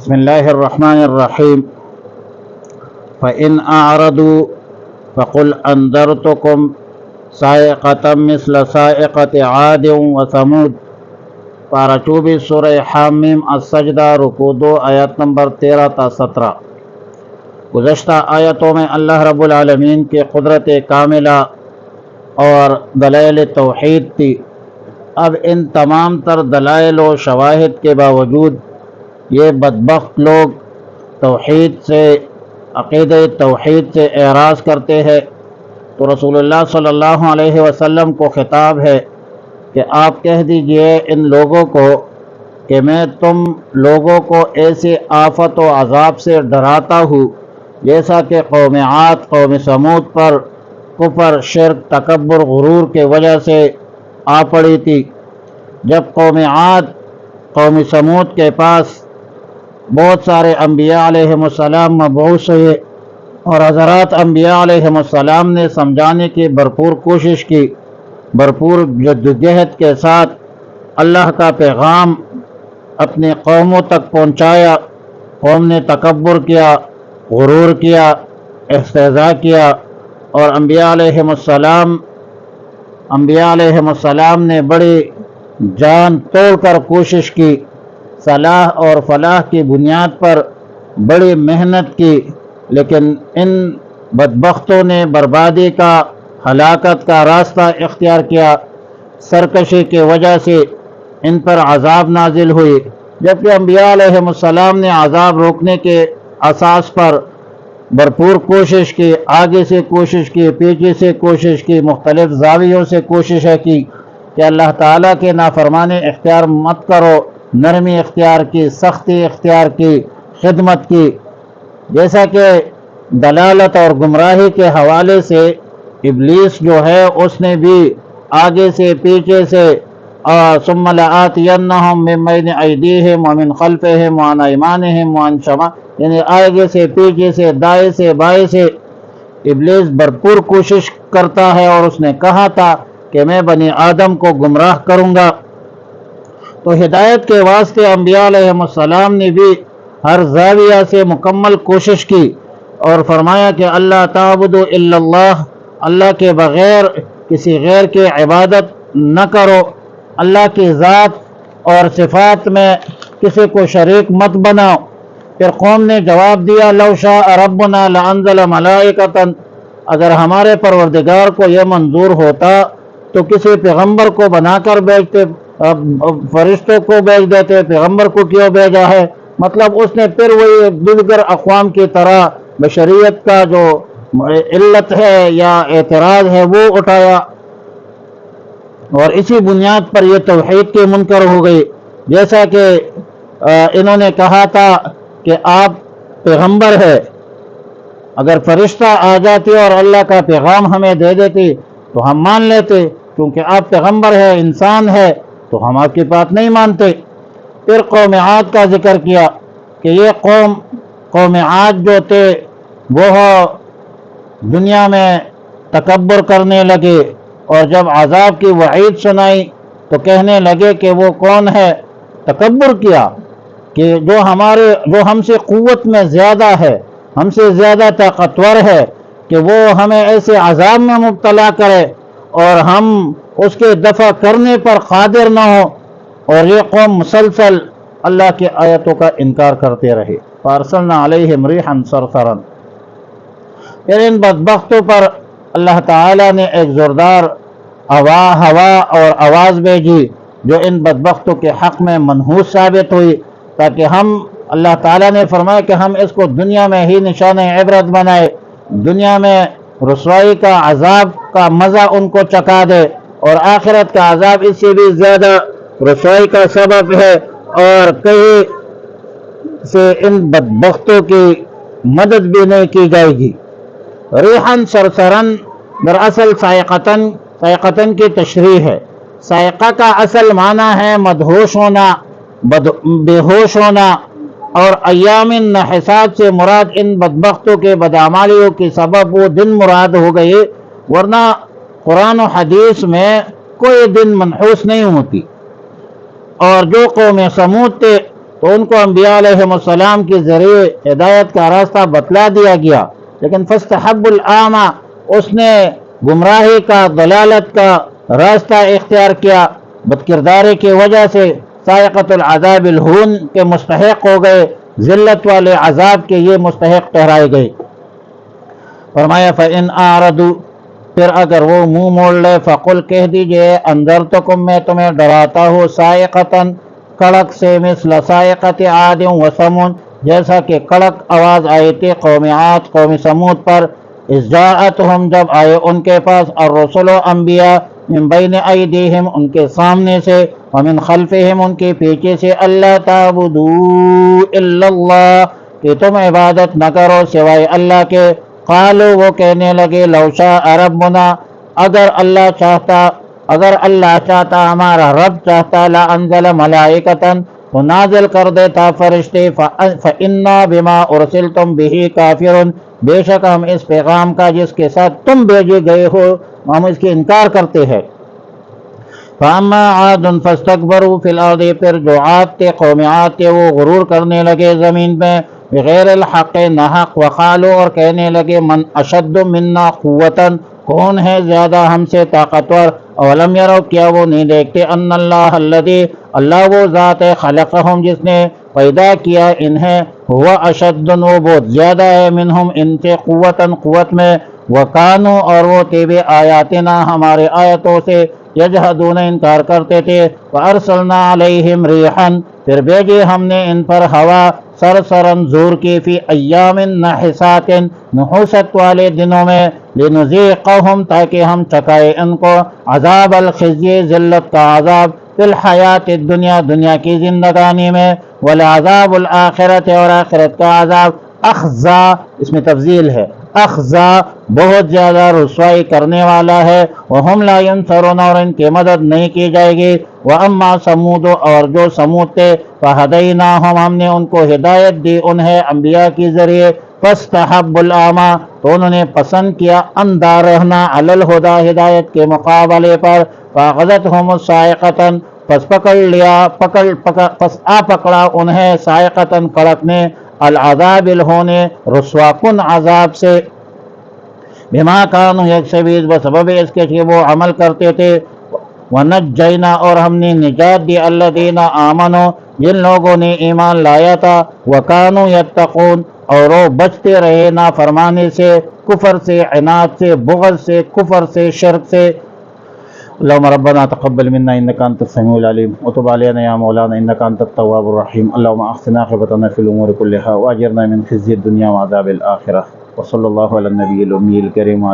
بسم اللہ الرحمن الرحیم فإن أعرضوا فقل أنذرتكم صاعقة مثل صاعقة عاد وثمود۔ پارہ 24 سورہ حامیم السجدہ رکوع 2 آیت نمبر 13 تا 17۔ گزشتہ آیتوں میں اللہ رب العالمین کے قدرت کاملہ اور دلائل توحید تھی۔ اب ان تمام تر دلائل و شواہد کے باوجود یہ بدبخت لوگ توحید سے، عقیدہ توحید سے اعراض کرتے ہیں، تو رسول اللہ صلی اللہ علیہ وسلم کو خطاب ہے کہ آپ کہہ دیجئے ان لوگوں کو کہ میں تم لوگوں کو ایسے آفت و عذاب سے ڈراتا ہوں جیسا کہ قوم عاد، قوم سمود پر کفر، شرک، تکبر، غرور کے وجہ سے آ پڑی تھی۔ جب قوم عاد، قوم سمود کے پاس بہت سارے انبیاء علیہم السلام مبعوث ہوئے اور حضرات انبیاء علیہم السلام نے سمجھانے کی بھرپور کوشش کی، بھرپور جدوجہد کے ساتھ اللہ کا پیغام اپنی قوموں تک پہنچایا، قوم نے تکبر کیا، غرور کیا، استہزاء کیا، اور انبیاء علیہم السلام نے بڑی جان توڑ کر کوشش کی، صلاح اور فلاح کی بنیاد پر بڑی محنت کی، لیکن ان بدبختوں نے بربادی کا، ہلاکت کا راستہ اختیار کیا۔ سرکشی کی وجہ سے ان پر عذاب نازل ہوئی، جبکہ انبیاء علیہم السلام نے عذاب روکنے کے اساس پر بھرپور کوشش کی، آگے سے کوشش کی، پیچھے سے کوشش کی، مختلف زاویوں سے کوششیں کی کہ اللہ تعالیٰ کے نافرمانی اختیار مت کرو، نرمی اختیار کی، سختی اختیار کی، خدمت کی۔ جیسا کہ دلالت اور گمراہی کے حوالے سے ابلیس جو ہے اس نے بھی آگے سے پیچھے سے ثم لآتینہم من بین ایدیہم ومن خلفہم وعن ایمانہم وعن شمائلہم، یعنی آگے سے پیچھے سے، دائیں سے بائیں سے ابلیس بھرپور کوشش کرتا ہے، اور اس نے کہا تھا کہ میں بنی آدم کو گمراہ کروں گا۔ تو ہدایت کے واسطے انبیاء علیہم السلام نے بھی ہر زاویہ سے مکمل کوشش کی اور فرمایا کہ اللہ تعبدوا الا اللہ، اللہ کے بغیر کسی غیر کی عبادت نہ کرو، اللہ کی ذات اور صفات میں کسی کو شریک مت بناؤ۔ پھر قوم نے جواب دیا لو شاء ربنا لانزل ملائکۃ، اگر ہمارے پروردگار کو یہ منظور ہوتا تو کسی پیغمبر کو بنا کر بھیجتے، فرشتوں کو بھیج دیتے، پیغمبر کو کیوں بھیجا ہے؟ مطلب اس نے پھر وہی دیگر اقوام کی طرح بشریت کا جو علت ہے یا اعتراض ہے وہ اٹھایا، اور اسی بنیاد پر یہ توحید کے منکر ہو گئی۔ جیسا کہ انہوں نے کہا تھا کہ آپ پیغمبر ہے، اگر فرشتہ آ جاتے اور اللہ کا پیغام ہمیں دے دیتے تو ہم مان لیتے، کیونکہ آپ پیغمبر ہے، انسان ہے، تو ہم آپ کی بات نہیں مانتے۔ پھر قوم عاد کا ذکر کیا کہ یہ قوم عاد جو تھے وہ دنیا میں تکبر کرنے لگے، اور جب عذاب کی وعید سنائی تو کہنے لگے کہ وہ کون ہے؟ تکبر کیا کہ جو ہم سے قوت میں زیادہ ہے، ہم سے زیادہ طاقتور ہے، کہ وہ ہمیں ایسے عذاب میں مبتلا کرے اور ہم اس کے دفع کرنے پر قادر نہ ہو۔ اور یہ قوم مسلسل اللہ کی آیتوں کا انکار کرتے رہے۔ فارسلنا علیہم ریحا صرصرا، پھر ان بدبختوں پر اللہ تعالیٰ نے ایک زوردار ہوا اور آواز بھیجی جو ان بدبختوں کے حق میں منحوس ثابت ہوئی، تاکہ اللہ تعالیٰ نے فرمایا کہ ہم اس کو دنیا میں ہی نشان عبرت بنائے، دنیا میں رسوائی کا، عذاب کا مزہ ان کو چکھا دے، اور آخرت کا عذاب اس سے بھی زیادہ رسوائی کا سبب ہے، اور کہیں سے ان بدبختوں کی مدد بھی نہیں کی جائے گی۔ ریحاً سرسرن دراصل صاعقتن کی تشریح ہے۔ صاعقہ کا اصل معنی ہے مدہوش ہونا، بے ہوش ہونا، اور ایام نحسات سے مراد ان بدبختوں کے بدعمالیوں کے سبب وہ دن مراد ہو گئے، ورنہ قرآن و حدیث میں کوئی دن منحوس نہیں ہوتی۔ اور جو قوم سمود تھے تو ان کو انبیاء علیہ السلام کے ذریعے ہدایت کا راستہ بتلا دیا گیا، لیکن فاستحب الاعمى، اس نے گمراہی کا، ضلالت کا راستہ اختیار کیا، بد کرداری کی وجہ سے سائقۃ العذاب الہون کے مستحق ہو گئے، ذلت والے عذاب کے یہ مستحق ٹھہرائے گئے۔ فرمایا فَإِنْ أَعْرَضُوا، پھر اگر وہ منہ موڑ لے، فَقُلْ کہہ دیجئے أَنذَرْتُكُم، میں تمہیں ڈراتا ہوں، صاعقۃ، کڑک سے، مثل صاعقۃ عاد و ثمود، جیسا کہ کڑک آواز آئی تھی قوم عاد، قوم ثمود پر، اذ جاءتہم، جب آئے ان کے پاس، الرسل، انبیاء، من بین ایدیہم، ان کے سامنے سے، ومن خلفہم، ان کے پیچھے سے، اللہ تعبدوا الا اللہ، کہ تم عبادت نہ کرو سوائے اللہ کے۔ قالوا، وہ کہنے لگے، لو شاء ربنا، اگر اللہ چاہتا ہمارا رب چاہتا، لا انزل ملائکۃ، تو نازل کر دیتا فرشتے، فإنا بما ارسلتم به کافرون، بے شک ہم اس پیغام کا جس کے ساتھ تم بھیجے گئے ہو ہم اس کے انکار کرتے ہیں۔ فاما عاد فاستكبروا فی الارض، پھر جو عاد تھے، قوم عاد تھے، وہ غرور کرنے لگے زمین میں، بغیر الحق، ناحق، وقالوا، اور کہنے لگے، من اشد منا قوتاً، کون ہے زیادہ ہم سے طاقتور، اولم یروا، کیا وہ نہیں دیکھتے، ان اللہ الذی، اللہ وہ ذات ہے، خلقہم، جس نے پیدا کیا انہیں، ہوا اشد، وہ بہت زیادہ ہے، منہم، ان سے، قوتاً، قوت میں، وکانوا، اور وہ تھے، بآیاتنا، ہمارے آیتوں سے، یجحدون، انکار کرتے تھے، وارسلنا علیہم ریحا، پھر بھیجے ہم نے ان پر ہوا، سرسرن، زور کی، فی ایام نحسات، نحوست والے دنوں میں، لنذیقہم، تاکہ ہم چکائے ان کو، عذاب الخزی، ذلت کا عذاب، فی الحیات الدنیا، دنیا کی زندگانی میں، ولعذاب الآخرت، اور آخرت کا عذاب، اخزا، اس میں تفضیل ہے، اخزا، بہت زیادہ رسوائی کرنے والا ہے، وہم لا ینصرون، اور ان کی مدد نہیں کی جائے گی، واما ثمود، اور جو ثمود تھے، فہدیناہم، ہم نے ان کو ہدایت دی انہیں انبیاء کے ذریعے، فاستحب الاعمى، تو انہوں نے پسند کیا اندھا رہنا، علی الہدی، ہدایت کے مقابلے پر، فاخذتہم الصاعقۃ، پس پکڑا انہیں، صاعقۃ، کڑک نے، العذاب الہون، رسوا کن عذاب سے، بما کانوا یکسبون، بسبب اس کے کہ وہ عمل کرتے تھے، ونجینا، اور ہم نے نجات دی، الذین آمنوا، جن لوگوں نے ایمان لایا تھا، وکانوا یتقون، اور وہ بچتے رہے نافرمانی سے، کفر سے، عناد سے، بغض سے، کفر سے، شرک سے۔ اللهم ربنا تقبل منا انك انت السميع العليم وتب علينا يا مولانا انك انت التواب الرحيم اللهم احسن عاقبتنا في الامور كلها واجرنا من خزي الدنيا وعذاب الاخره وصلى الله على النبي الامي الكريم